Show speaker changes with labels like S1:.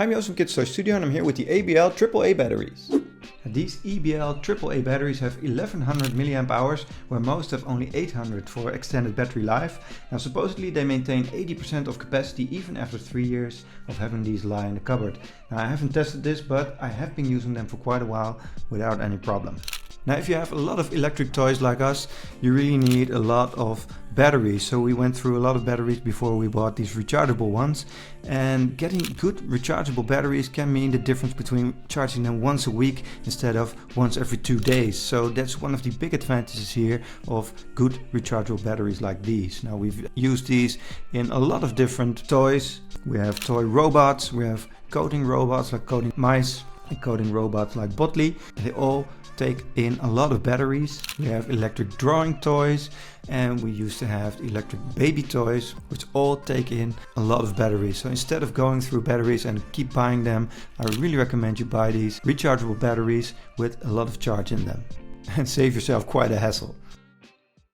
S1: I'm Joost from Kids Toy Studio and I'm here with the EBL AAA batteries. These EBL AAA batteries have 1100 mAh, where most have only 800 for extended battery life. Now supposedly they maintain 80% of capacity even after 3 years of having these lie in the cupboard. Now I haven't tested this, but I have been using them for quite a while without any problem. Now if you have a lot of electric toys like us, you really need a lot of batteries. So we went through a lot of batteries before we bought these rechargeable ones. And getting good rechargeable batteries can mean the difference between charging them once a week instead of once every 2 days. So that's one of the big advantages here of good rechargeable batteries like these. Now we've used these in a lot of different toys. We have toy robots, we have coding robots like coding mice, and coding robots like Botley. They all take in a lot of batteries. We have electric drawing toys, and we used to have electric baby toys, which all take in a lot of batteries. So instead of going through batteries and keep buying them, I really recommend you buy these rechargeable batteries with a lot of charge in them and save yourself quite a hassle.